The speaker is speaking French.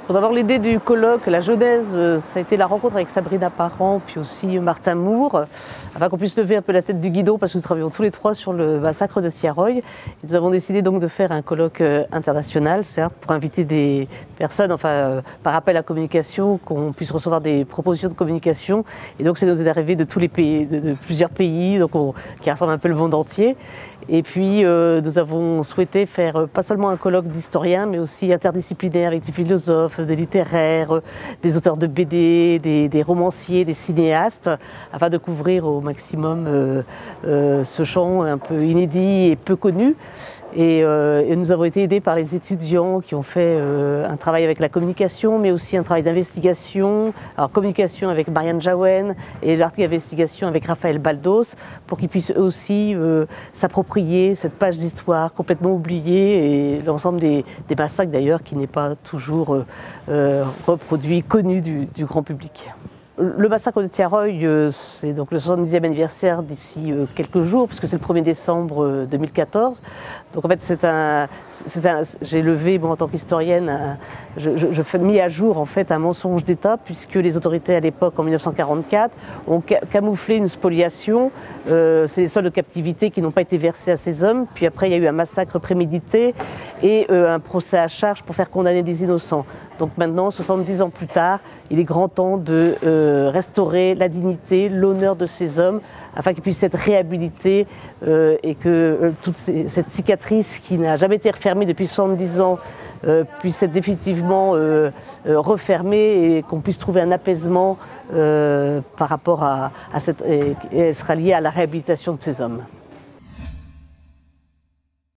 Bon, d'abord, l'idée du colloque, la genèse, ça a été la rencontre avec Sabrina Parent, puis aussi Martin Moore, afin qu'on puisse lever un peu la tête du guidon, parce que nous travaillons tous les trois sur le massacre de Thiaroye. Nous avons décidé donc de faire un colloque international, certes, pour inviter des personnes, par appel à communication, qu'on puisse recevoir des propositions de communication. Et donc, c'est nous arrivé de tous les pays, de plusieurs pays, donc qui rassemblent un peu le monde entier. Et puis, nous avons souhaité faire pas seulement un colloque d'historiens, mais aussi interdisciplinaire avec des philosophes, des littéraires, des auteurs de BD, des romanciers, des cinéastes, afin de couvrir au maximum ce champ un peu inédit et peu connu. Et nous avons été aidés par les étudiants qui ont fait un travail avec la communication, mais aussi un travail d'investigation. Alors communication avec Marianne Jaouen et l'article d'investigation avec Raphaël Baldos, pour qu'ils puissent eux aussi s'approprier cette page d'histoire complètement oubliée et l'ensemble des massacres d'ailleurs qui n'est pas toujours reproduit, connu du grand public. Le massacre de Thiaroye, c'est donc le 70e anniversaire d'ici quelques jours, puisque c'est le 1er décembre 2014. Donc en fait, j'ai levé, en tant qu'historienne, je mis à jour en fait un mensonge d'État, puisque les autorités à l'époque, en 1944, ont camouflé une spoliation. C'est des soldes de captivité qui n'ont pas été versés à ces hommes. Puis après, il y a eu un massacre prémédité et un procès à charge pour faire condamner des innocents. Donc maintenant, 70 ans plus tard, il est grand temps de restaurer la dignité, l'honneur de ces hommes, afin qu'ils puissent être réhabilités et que toute cette cicatrice qui n'a jamais été refermée depuis 70 ans puisse être définitivement refermée et qu'on puisse trouver un apaisement par rapport à cette, et elle sera liée à la réhabilitation de ces hommes.